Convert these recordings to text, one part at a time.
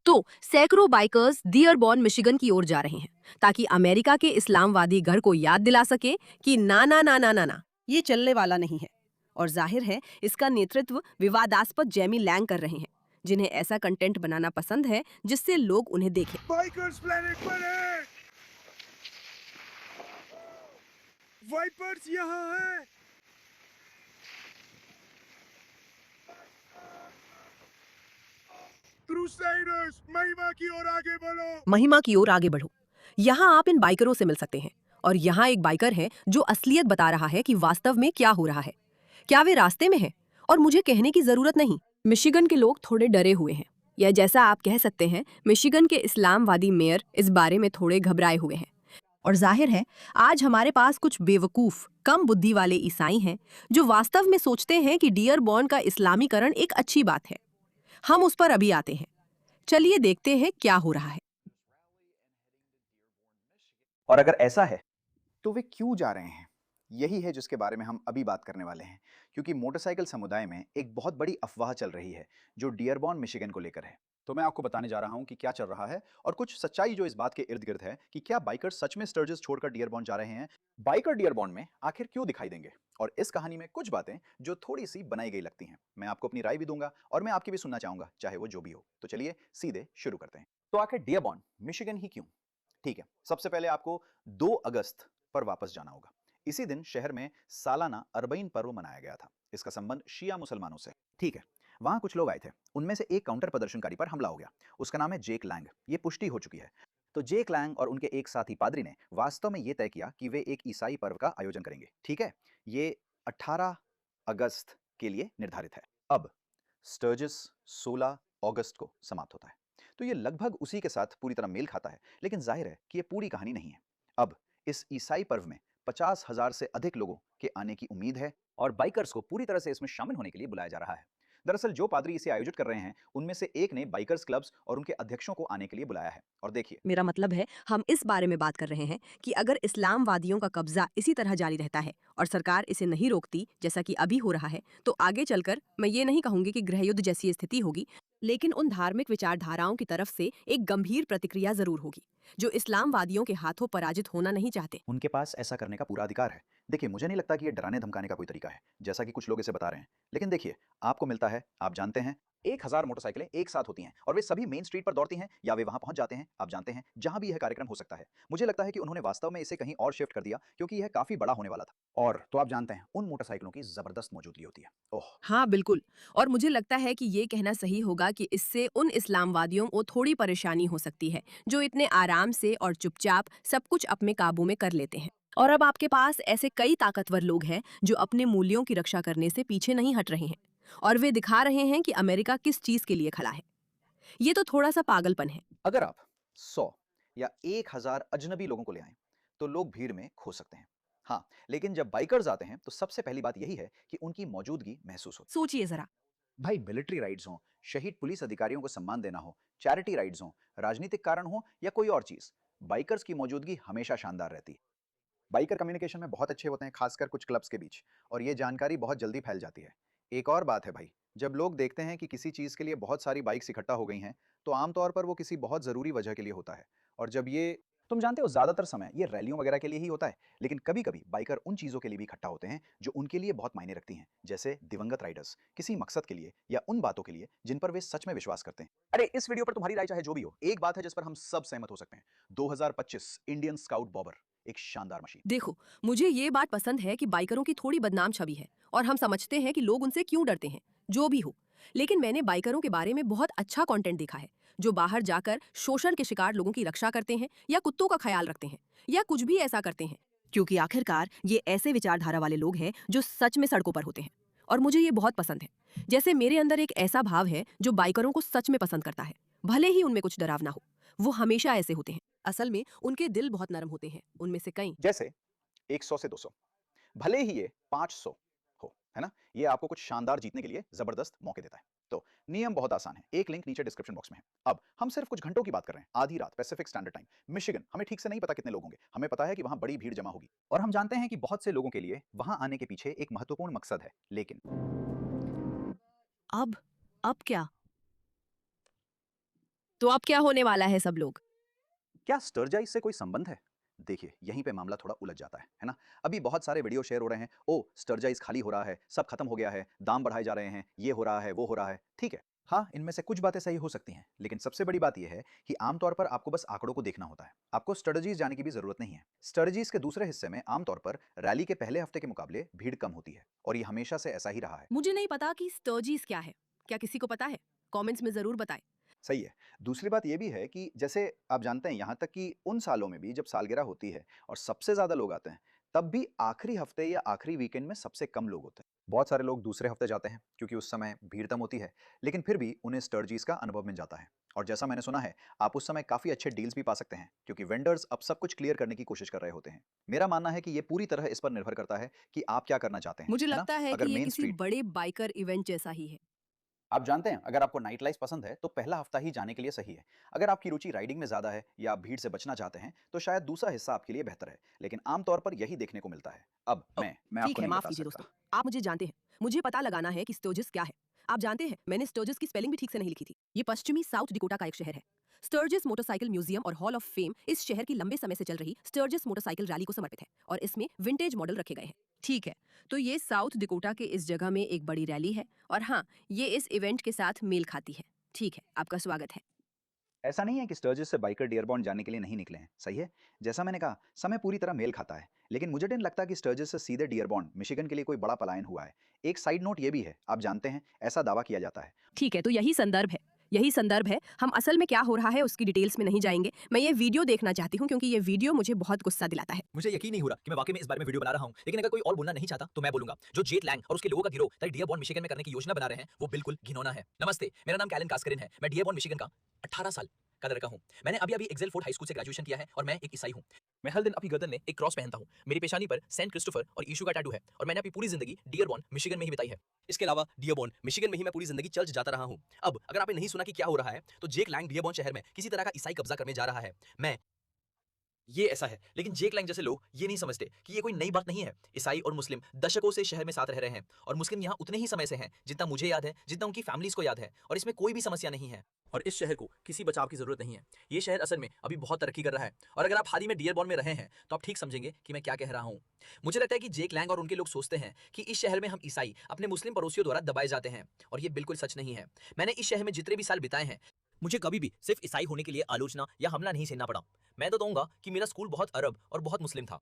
तो सैकड़ों bikers Dearborn Michigan की ओर जा रहे हैं ताकि अमेरिका के इस्लामवादी घर को याद दिला सके कि ना ना ना ना ना ना, ये चलने वाला नहीं है। और जाहिर है इसका नेतृत्व विवादास्पद जेमी लैंग कर रहे हैं, जिन्हें ऐसा कंटेंट बनाना पसंद है जिससे लोग उन्हें देखें। बाइकर्स प्लेनेट पर है। वाइपर्स यहाँ है। क्रूसेडर्स महिमा की ओर आगे बढ़ो। महिमा की ओर आगे बढ़ो। यहाँ आप इन बाइकरों से मिल सकते हैं। और यहाँ एक बाइकर है जो असलियत बता रहा है कि वास्तव में क्या हो रहा है। क्या वे रास्ते में हैं? और मुझे कहने की जरूरत नहीं, मिशिगन के लोग थोड़े डरे हुए हैं, या जैसा आप कह सकते हैं मिशिगन के इस्लामवादी मेयर इस बारे में थोड़े घबराए हुए हैं। और जाहिर है आज हमारे पास कुछ बेवकूफ कम बुद्धि वाले ईसाई हैं जो वास्तव में सोचते हैं कि डियरबॉर्न का इस्लामीकरण एक अच्छी बात है। हम उस पर अभी आते हैं। चलिए देखते हैं क्या हो रहा है। और अगर ऐसा है तो वे क्यों जा रहे हैं? यही है जिसके बारे में हम अभी बात करने वाले हैं, क्योंकि मोटरसाइकिल समुदाय में एक बहुत बड़ी अफवाह चल रही है जो डियरबॉर्न मिशिगन को लेकर है। तो मैं आपको बताने जा रहा हूं कि क्या चल रहा है और कुछ सच्चाई जो इस बात के इर्द गिर्द है कि क्या बाइकर सच में स्टर्जेस छोड़कर डियरबॉर्न जा रहे हैं। बाइकर डियरबॉर्न में आखिर क्यों दिखाई देंगे, और इस कहानी में कुछ बातें जो थोड़ी सी बनाई गई लगती हैं। मैं आपको अपनी राय भी दूंगा और मैं आपकी भी सुनना चाहूंगा, चाहे वो जो भी हो। तो चलिए सीधे शुरू करते हैं। तो आखिर डियरबॉर्न मिशिगन ही क्यों? ठीक है, सबसे पहले आपको 2 अगस्त पर वापस जाना होगा। इसी दिन शहर में सालाना अरबईन पर्व मनाया गया था। इसका संबंध शिया मुसलमानों से। ठीक है, वहां कुछ लोग आए थे, उनमें से एक काउंटर प्रदर्शनकारी पर हमला हो गया। उसका नाम है जेक लैंग। ये पुष्टि हो चुकी है। तो जेक लैंग और उनके एक साथी पादरी ने वास्तव में यह तय किया कि वे एक ईसाई पर्व का आयोजन करेंगे। ठीक है, ये 18 अगस्त के लिए निर्धारित है। अब स्टर्जिस 16 अगस्त को समाप्त होता है। तो ये लगभग उसी के साथ पूरी तरह मेल खाता है, लेकिन जाहिर है कि ये पूरी कहानी नहीं है। अब इस ईसाई पर्व में 50,000 से अधिक लोगों के आने की उम्मीद है और बाइकर्स को पूरी तरह से इसमें शामिल होने के लिए बुलाया जा रहा है। दरअसल जो पादरी इसे आयोजित कर रहे हैं उनमें से एक ने बाइकर्स क्लब्स और उनके अध्यक्षों को आने के लिए बुलाया है। और देखिए, मेरा मतलब है हम इस बारे में बात कर रहे हैं कि अगर इस्लामवादियों का कब्जा इसी तरह जारी रहता है और सरकार इसे नहीं रोकती जैसा कि अभी हो रहा है, तो आगे चलकर मैं ये नहीं कहूंगी कि गृहयुद्ध जैसी स्थिति होगी, लेकिन उन धार्मिक विचारधाराओं की तरफ से एक गंभीर प्रतिक्रिया जरूर होगी जो इस्लामवादियों के हाथों पराजित होना नहीं चाहते। उनके पास ऐसा करने का पूरा अधिकार है। देखिए, मुझे नहीं लगता कि ये डराने धमकाने का कोई तरीका है, जैसा कि कुछ लोग इसे बता रहे हैं। लेकिन देखिए, आपको मिलता है, आप जानते हैं, 1000 मोटरसाइकिलें एक साथ होती हैं और वे सभी मेन स्ट्रीट पर दौड़ती हैं या वे वहां पहुंच जाते हैं, आप जानते हैं, जहां भी यह कार्यक्रम हो सकता है। मुझे लगता है कि उन्होंने वास्तव में इसे कहीं और शिफ्ट कर दिया क्योंकि यह काफी बड़ा होने वाला था। और तो आप जानते हैं, उन मोटरसाइकिलों की जबरदस्त मौजूदगी होती है। ओह, हाँ बिल्कुल। और मुझे लगता है कि ये कहना सही होगा कि इससे उन इस्लामवादियों को थोड़ी परेशानी हो सकती है जो इतने आराम से और चुपचाप सब कुछ अपने काबू में कर लेते हैं। और अब आपके पास ऐसे कई ताकतवर लोग हैं जो अपने मूल्यों की रक्षा करने से पीछे नहीं हट रहे हैं, और वे दिखा रहे हैं कि अमेरिका किस चीज के लिए खड़ा है। ये तो थोड़ा सा पागलपन है। अगर आप 100 या 1000 अजनबी लोगों को ले आएं, तो लोग भीड़ में खो सकते हैं। हाँ, लेकिन जब बाइकर्स आते हैं तो सबसे पहली बात यही है कि उनकी मौजूदगी महसूस होती सोचिए जरा। है। भाई, मिलिट्री राइड्स हों, शहीद पुलिस अधिकारियों को सम्मान देना हो, चैरिटी राइड्स हों, राजनीतिक कारण हो या कोई और चीज, बाइकर्स की मौजूदगी हमेशा शानदार रहती है। बाइकर कम्युनिकेशन में बहुत अच्छे होते हैं, खासकर कुछ क्लब्स के बीच, और ये जानकारी बहुत जल्दी फैल जाती है। एक और बात है भाई, जब लोग देखते हैं कि किसी चीज़ के लिए बहुत सारी बाइक्स इकट्ठा हो गई हैं, तो आमतौर पर वो किसी बहुत ज़रूरी वजह के लिए होता है। और जब ये, तुम जानते हो, ज़्यादातर समय ये रैलियों वगैरह के लिए ही होता है, लेकिन कभी-कभी बाइकर उन चीज़ों के लिए भी इकट्ठा होते हैं जो उनके लिए बहुत मायने रखती हैं, जैसे दिवंगत राइडर्स, किसी मकसद के लिए या उन बातों के लिए जिन पर वे सच में विश्वास करते हैं। अरे, इस वीडियो पर तुम्हारी राय चाहे जो भी हो, एक बात है जिस पर हम सब सहमत हो सकते हैं। 2025 इंडियन स्काउट बॉबर एक शानदार मशीन। देखो, मुझे ये बात पसंद है कि बाइकरों की थोड़ी बदनाम छवि है और हम समझते हैं कि लोग उनसे क्यों डरते हैं, जो भी हो। लेकिन मैंने बाइकरों के बारे में बहुत अच्छा कंटेंट देखा है जो बाहर जाकर शोषण के शिकार लोगों की रक्षा करते हैं या कुत्तों का ख्याल रखते हैं या कुछ भी ऐसा करते हैं, क्योंकि आखिरकार ये ऐसे विचारधारा वाले लोग हैं जो सच में सड़कों पर होते हैं। और मुझे ये बहुत पसंद है। जैसे मेरे अंदर एक ऐसा भाव है जो बाइकरों को सच में पसंद करता है, भले ही उनमें कुछ डरावना हो। वो हमेशा ऐसे होते हैं। असल में उनके दिल बहुत नरम होते हैं, उनमें से कई। जैसे 100 से 200, भले ही ये 500 हो, है ना? ये आपको कुछ शानदार जीतने के लिए ज़बरदस्त मौके देता है। तो नियम बहुत आसान है, एक लिंक नीचे डिस्क्रिप्शन बॉक्स में है। अब हम सिर्फ कुछ घंटों की बात कर रहे हैं, आधी रात पैसिफिक स्टैंडर्ड टाइम, मिशिगन। हमें ठीक से नहीं पता कितने लोग होंगे, हमें पता है कि वहाँ बड़ी भीड़ जमा होगी और हम जानते हैं कि बहुत से लोगों के लिए वहाँ आने के पीछे एक महत्वपूर्ण मकसद है। लेकिन अब अब क्या? तो अब क्या होने वाला है सब लोग? क्या स्टर्जाइज से कोई संबंध है? देखिए, यहीं पे मामला थोड़ा उलझ जाता है ना? अभी बहुत सारे वीडियो शेयर हो रहे हैं, ओह! स्टर्जाइज खाली हो रहा है, सब खत्म हो गया है, दाम बढ़ाए जा रहे हैं, ये हो रहा है, वो हो रहा है। ठीक है, हाँ, इनमें से कुछ बातें सही हो सकती हैं, लेकिन सबसे बड़ी बात यह है कि आमतौर पर आपको बस आंकड़ों को देखना होता है। आपको स्ट्रेटजीज जाने की भी जरूरत नहीं है। स्ट्रेटजीज के दूसरे हिस्से में आमतौर पर रैली के पहले हफ्ते के मुकाबले भीड़ कम होती है और ये हमेशा से ऐसा ही रहा है। मुझे नहीं पता कि स्टर्जीज क्या है। क्या किसी को पता है? कमेंट्स में जरूर बताएं। सही है। दूसरी बात ये भी है कि जैसे आप जानते हैं यहाँ तक कि उन सालों में भी जब सालगिरह होती है और सबसे ज़्यादा लोग आते हैं, तब भी आखिरी हफ्ते या आखिरी वीकेंड में सबसे कम लोग होते हैं। बहुत सारे लोग दूसरे हफ्ते जाते हैं क्योंकि उस समय भीड़ कम होती है, लेकिन फिर भी उन्हें स्टर्जीज का अनुभव मिल जाता है। और जैसा मैंने सुना है, आप उस समय काफ़ी अच्छे डील्स भी पा सकते हैं क्योंकि वेंडर्स अब सब कुछ क्लियर करने की कोशिश कर रहे होते हैं। मेरा मानना है कि ये पूरी तरह इस पर निर्भर करता है कि आप क्या करना चाहते हैं, मुझे है ना? लगता है कि अगर ये मेन किसी स्ट्रीट बड़े बाइकर इवेंट जैसा ही है। आप जानते हैं, अगर आपको नाइट लाइफ पसंद है तो पहला हफ्ता ही जाने के लिए सही है। अगर आपकी रुचि राइडिंग में ज़्यादा है या आप भीड़ से बचना चाहते हैं तो शायद दूसरा हिस्सा आपके लिए बेहतर है, लेकिन आमतौर पर यही देखने को मिलता है। अब मैं ठीक आपको है, नहीं माफ बता कीजिए सकता। दोस्तों। आप मुझे जानते हैं। मुझे पता लगाना है कि स्टर्जिस क्या है। आप जानते हैं, मैंने स्टर्जिस की स्पेलिंग भी ठीक से नहीं लिखी थी। ये पश्चिमी साउथ डिकोटा का एक शहर है। स्टर्जिस मोटरसाइकिल म्यूजियम और हॉल ऑफ फेम इस शहर की लंबे समय से चल रही स्टर्जिस मोटरसाइकिल रैली को समर्पित है और इसमें विंटेज मॉडल रखे गए हैं। ठीक है, तो ये साउथ डिकोटा के इस जगह में एक बड़ी रैली है और हाँ, ये इस इवेंट के साथ मेल खाती है। ठीक है, आपका स्वागत है। ऐसा नहीं है कि स्टर्जिस से बाइकर डियरबॉन्ड जाने के लिए नहीं निकले हैं, सही है। जैसा मैंने कहा, समय पूरी तरह मेल खाता है, लेकिन मुझे नहीं लगता कि स्टर्जिस से सीधे डियरबॉन्ड मिशिगन के लिए कोई बड़ा पलायन हुआ है। एक साइड नोट ये भी है, आप जानते हैं, ऐसा दावा किया जाता है। ठीक है, तो यही संदर्भ है। हम असल में क्या हो रहा है उसकी डिटेल्स में नहीं जाएंगे। मैं ये वीडियो देखना चाहती हूँ क्योंकि ये वीडियो मुझे बहुत गुस्सा दिलाता है। मुझे यकीन नहीं हो रहा कि मैं वाकई में इस बारे में वीडियो बना रहा हूं, लेकिन अगर कोई और बोलना नहीं चाहता तो मैं बोलूंगा। जो जेट लैंग और उसके लोगों का गिरोह ताकि डियरबॉर्न मिशिगन में करने की योजना बना रहे हैं, वो बिल्कुल घिनौना है। नमस्ते, मेरा नाम कैलन कास्करिन है। मैं डियरबॉर्न मिशिगन का 18 साल का लड़का हूं। मैंने अभी एक्सेल फोर्ट हाई स्कूल से ग्रेजुएशन किया है और मैं एक ईसाई हूं। मैं हर दिन अपनी गर्दन में एक क्रॉस पहनता हूं। मेरी पेशानी पर सेंट क्रिस्टोफर और यीशु का टैटू है और मैंने अपनी पूरी जिंदगी डियरबॉर्न मिशिगन में ही बिताई है। इसके अलावा डियरबॉर्न मिशिगन में ही मैं पूरी जिंदगी चर्च जाता रहा हूं। अब अगर आपने नहीं सुना कि क्या हो रहा है, तो जेक लैंग डियरबॉर्न शहर में किसी तरह का ईसाई कब्जा करने जा रहा है। ये ऐसा है, लेकिन जेक लैंग जैसे लोग ये नहीं समझते कि ये कोई नई बात नहीं है। ईसाई और मुस्लिम दशकों से शहर में साथ रह रहे हैं और मुस्लिम यहाँ उतने ही समय से हैं जितना मुझे याद है, जितना उनकी फैमिलीज को याद है, और इसमें कोई भी समस्या नहीं है। और इस शहर को किसी बचाव की जरूरत नहीं है। ये शहर असल में अभी बहुत तरक्की कर रहा है और अगर आप हाल ही में डियरबॉर्न में रहे हैं तो आप ठीक समझेंगे कि मैं क्या कह रहा हूँ। मुझे लगता है कि जेक लैंग और उनके लोग सोचते हैं कि इस शहर में हम ईसाई अपने मुस्लिम पड़ोसियों द्वारा दबाए जाते हैं, और ये बिल्कुल सच नहीं है। मैंने इस शहर में जितने भी साल बिताए हैं, मुझे कभी भी सिर्फ ईसाई होने के लिए आलोचना या हमला नहीं सहना पड़ा। मैं तो कहूंगा कि मेरा स्कूल बहुत अरब और बहुत मुस्लिम था।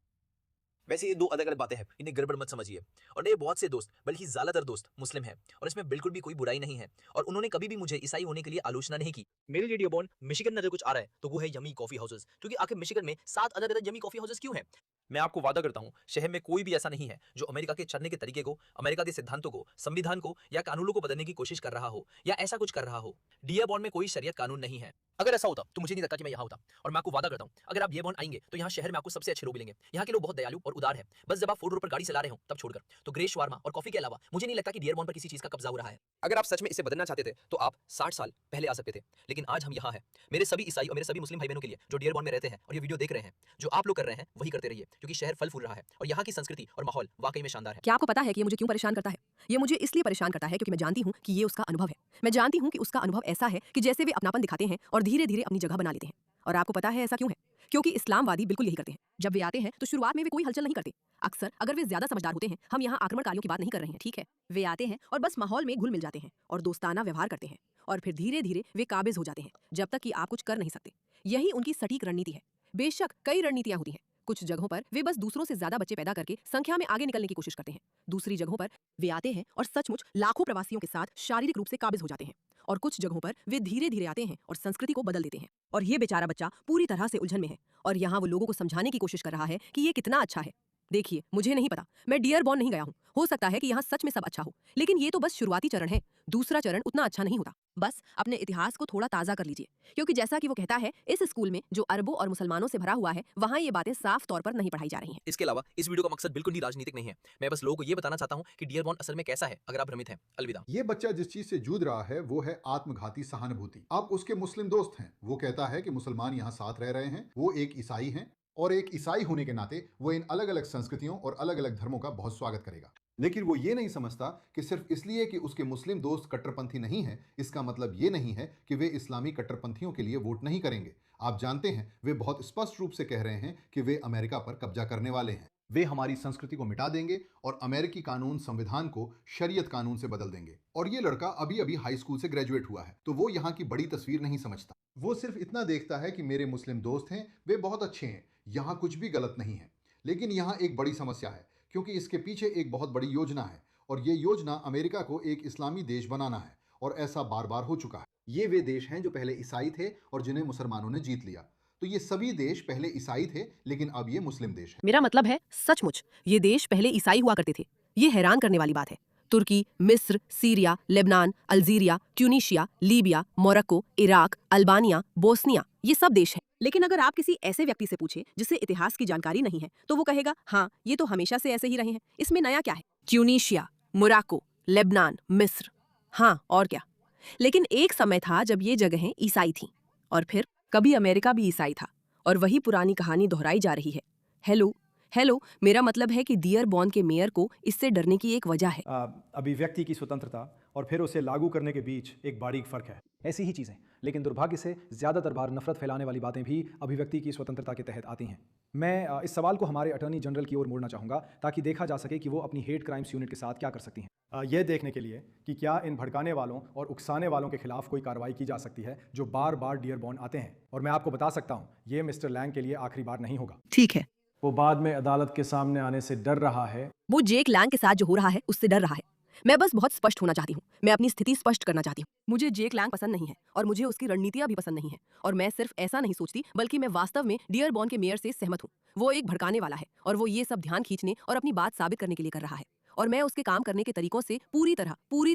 वैसे ये दो अलग अलग बातें हैं, इन्हें गड़बड़ मत समझिए। और मेरे बहुत से दोस्त, बल्कि ज्यादातर दोस्त मुस्लिम हैं और इसमें बिल्कुल भी कोई बुराई नहीं है, और उन्होंने कभी भी मुझे ईसाई होने के लिए आलोचना नहीं की। मेरे लिए डियरबॉर्न मिशिगन में अगर कुछ आ रहा है तो वो है यमी कॉफी हाउसेस, क्योंकि आखिर मिशिगन में 7 अलग अलग यमी कॉफी हाउसेस क्यों हैं? मैं आपको वादा करता हूं, शहर में कोई भी ऐसा नहीं है जो अमेरिका के चलने के तरीके को, अमेरिका के सिद्धांतों को, संविधान को या कानूनों को बदलने की कोशिश कर रहा हो या ऐसा कुछ कर रहा हो। डियरबॉर्न में कोई शरीयत कानून नहीं है। अगर ऐसा होता तो मुझे नहीं लगता कि मैं यहाँ होता। और मैं आपको वादा करता हूँ, अगर आप डियरबॉर्न आएंगे तो यहाँ शहर में आपको सबसे अच्छे लोग मिलेंगे। यहाँ के लोग बहुत दयालु और उदार हैं। बस जब आप फोर्ड रोड पर गाड़ी चला रहे हो तब छोड़कर, तो ग्रे शवारमा और कॉफी के अलावा मुझे नहीं लगता कि डियरबॉर्न पर किसी चीज का कब्जा हो रहा है। अगर आप सच में इसे बदलना चाहते थे तो आप 60 साल पहले आ सकते थे, लेकिन आज हम यहाँ हैं। मेरे सभी ईसाई और मेरे सभी मुस्लिम भाई बहनों के लिए जो डियरबॉर्न में रहते हैं और ये वीडियो देख रहे हैं, जो आप लोग कर रहे हैं वही करते रहिए, क्योंकि शहर फल फूल रहा है और यहाँ की संस्कृति और माहौल वाकई में शानदार है। क्या आपको पता है कि ये मुझे क्यों परेशान करता है? ये मुझे इसलिए परेशान करता है क्योंकि मैं जानती हूँ कि ये उसका अनुभव है। मैं जानती हूँ कि उसका अनुभव ऐसा है कि जैसे वे अपनापन दिखाते हैं और धीरे धीरे अपनी जगह बना लेते हैं। और आपको पता है ऐसा क्यों है? क्योंकि इस्लामवादी बिल्कुल यही करते हैं। जब वे आते हैं तो शुरुआत में वे कोई हलचल नहीं करते। अक्सर अगर वे ज्यादा समझदार होते हैं, हम यहाँ आक्रमणकारियों की बात नहीं कर रहे हैं, ठीक है? वे आते हैं और बस माहौल में घुल मिल जाते हैं और दोस्ताना व्यवहार करते हैं, और फिर धीरे धीरे वे काबिज हो जाते हैं जब तक कि आप कुछ कर नहीं सकते। यही उनकी सटीक रणनीति है। बेशक कई रणनीतियां होती हैं। कुछ जगहों पर वे बस दूसरों से ज्यादा बच्चे पैदा करके संख्या में आगे निकलने की कोशिश करते हैं। दूसरी जगहों पर वे आते हैं और सचमुच लाखों प्रवासियों के साथ शारीरिक रूप से काबिज हो जाते हैं। और कुछ जगहों पर वे धीरे धीरे आते हैं और संस्कृति को बदल देते हैं। और ये बेचारा बच्चा पूरी तरह से उलझन में है और यहाँ वो लोगों को समझाने की कोशिश कर रहा है कि ये कितना अच्छा है। देखिए, मुझे नहीं पता, मैं डियरबॉर्न नहीं गया हूँ। हो सकता है कि यहाँ सच में सब अच्छा हो, लेकिन ये तो बस शुरुआती चरण है। दूसरा चरण उतना अच्छा नहीं होता। बस अपने इतिहास को थोड़ा ताज़ा कर लीजिए, क्योंकि जैसा कि वो कहता है, इस स्कूल में जो अरबों और मुसलमानों से भरा हुआ है, वहाँ ये बातें साफ तौर पर नहीं पढ़ाई जा रही हैं। इसके अलावा इस वीडियो का मकसद बिल्कुल भी राजनीतिक नहीं है। मैं बस लोगों को ये बताना चाहता हूँ कि डियरबॉर्न असल में कैसा है, अगर आप भ्रमित हैं। अलविदा। ये बच्चा जिस चीज से जूझ रहा है वो है आत्मघाती सहानुभूति। आप उसके मुस्लिम दोस्त हैं, वो कहता है कि मुसलमान यहाँ साथ रह रहे हैं, वो एक ईसाई हैं, और एक ईसाई होने के नाते वो इन अलग अलग संस्कृतियों और अलग अलग धर्मों का बहुत स्वागत करेगा। लेकिन वो ये नहीं समझता कि सिर्फ इसलिए कि उसके मुस्लिम दोस्त कट्टरपंथी नहीं हैं, इसका मतलब ये नहीं है कि वे इस्लामी कट्टरपंथियों के लिए वोट नहीं करेंगे। आप जानते हैं, वे बहुत स्पष्ट रूप से कह रहे हैं कि वे अमेरिका पर कब्जा करने वाले हैं। वे हमारी संस्कृति को मिटा देंगे और अमेरिकी कानून संविधान को शरीयत कानून से बदल देंगे। और ये लड़का अभी अभी हाई स्कूल से ग्रेजुएट हुआ है, तो वो यहाँ की बड़ी तस्वीर नहीं समझता। वो सिर्फ इतना देखता है कि मेरे मुस्लिम दोस्त हैं, वे बहुत अच्छे हैं, यहाँ कुछ भी गलत नहीं है। लेकिन यहाँ एक बड़ी समस्या है, क्योंकि इसके पीछे एक बहुत बड़ी योजना है, और ये योजना अमेरिका को एक इस्लामी देश बनाना है, और ऐसा बार बार हो चुका है। ये वे देश हैं जो पहले ईसाई थे और जिन्हें मुसलमानों ने जीत लिया। तो ये सभी देश पहले ईसाई थे, लेकिन अब ये मुस्लिम देश है। मेरा मतलब है सचमुच ये देश पहले ईसाई हुआ करते थे। ये हैरान करने वाली बात है। तुर्की, मिस्र, Syria, Lebanon, Algeria, Tunisia, Libya, Morocco, Iraq, Albania, Bosnia, ये सब देश हैं। लेकिन अगर आप किसी ऐसे व्यक्ति से पूछे जिसे इतिहास की जानकारी नहीं है, तो वो कहेगा हाँ, ये तो हमेशा से ऐसे ही रहे हैं, इसमें नया क्या है। ट्यूनीशिया, मोरक्को, लेबनान, मिस्र, हाँ और क्या। लेकिन एक समय था जब ये जगहें ईसाई थीं, और फिर कभी अमेरिका भी ईसाई था, और वही पुरानी कहानी दोहराई जा रही है। हेलो, मेरा मतलब है कि डियरबॉर्न के मेयर को इससे डरने की एक वजह है। अभिव्यक्ति की स्वतंत्रता और फिर उसे लागू करने के बीच एक बारीक फर्क है। ऐसी ही चीज़ें, लेकिन दुर्भाग्य से ज़्यादातर बार नफरत फैलाने वाली बातें भी अभिव्यक्ति की स्वतंत्रता के तहत आती हैं। मैं इस सवाल को हमारे अटॉर्नी जनरल की ओर मोड़ना चाहूँगा, ताकि देखा जा सके कि वो अपनी हेट क्राइम्स यूनिट के साथ क्या कर सकती हैं। यह देखने के लिए कि क्या इन भड़काने वालों और उकसाने वालों के खिलाफ कोई कार्रवाई की जा सकती है जो बार बार डियरबॉर्न आते हैं। और मैं आपको बता सकता हूँ, ये मिस्टर लैंग के लिए आखिरी बार नहीं होगा। ठीक है। वो बाद में अदालत के सामने आने से डर रहा है। वो जेक लैंग के साथ जो हो रहा है उससे डर रहा है। मैं बस बहुत स्पष्ट होना चाहती हूँ। मैं अपनी स्थिति स्पष्ट करना चाहती हूँ। मुझे जेक लैंग पसंद नहीं है, और मुझे उसकी रणनीतियां भी पसंद नहीं है। और मैं सिर्फ ऐसा नहीं सोचती, बल्कि मैं वास्तव में डियरबॉर्न के मेयर से सहमत हूँ। वो एक भड़काने वाला है, और वो ये सब ध्यान खींचने और अपनी बात साबित करने के लिए कर रहा है। और मैं उसके काम करने के तरीकों से पूरी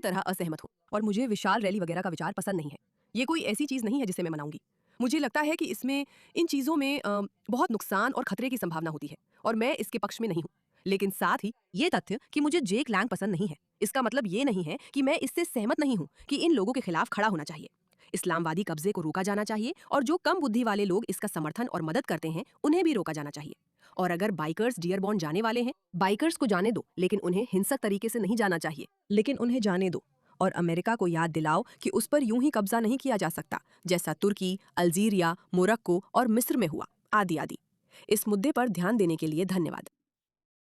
तरह असहमत हूँ। और मुझे विशाल रैली वगैरह का विचार पसंद नहीं है। ये कोई ऐसी चीज नहीं है जिसे मैं मनाऊंगी। मुझे लगता है कि इसमें इन चीज़ों में बहुत नुकसान और खतरे की संभावना होती है, और मैं इसके पक्ष में नहीं हूँ। लेकिन साथ ही ये तथ्य कि मुझे जेक लैंग पसंद नहीं है, इसका मतलब ये नहीं है कि मैं इससे सहमत नहीं हूँ कि इन लोगों के खिलाफ खड़ा होना चाहिए। इस्लामवादी कब्जे को रोका जाना चाहिए, और जो कम बुद्धि वाले लोग इसका समर्थन और मदद करते हैं उन्हें भी रोका जाना चाहिए। और अगर बाइकर्स डियरबॉर्न जाने वाले हैं, बाइकर्स को जाने दो, लेकिन उन्हें हिंसक तरीके से नहीं जाना चाहिए। लेकिन उन्हें जाने दो, और अमेरिका को याद दिलाओ कि उस पर यूं ही कब्जा नहीं किया जा सकता, जैसा तुर्की, अल्जीरिया, मोरक्को और मिस्र में हुआ, आदि आदि। इस मुद्दे पर ध्यान देने के लिए धन्यवाद।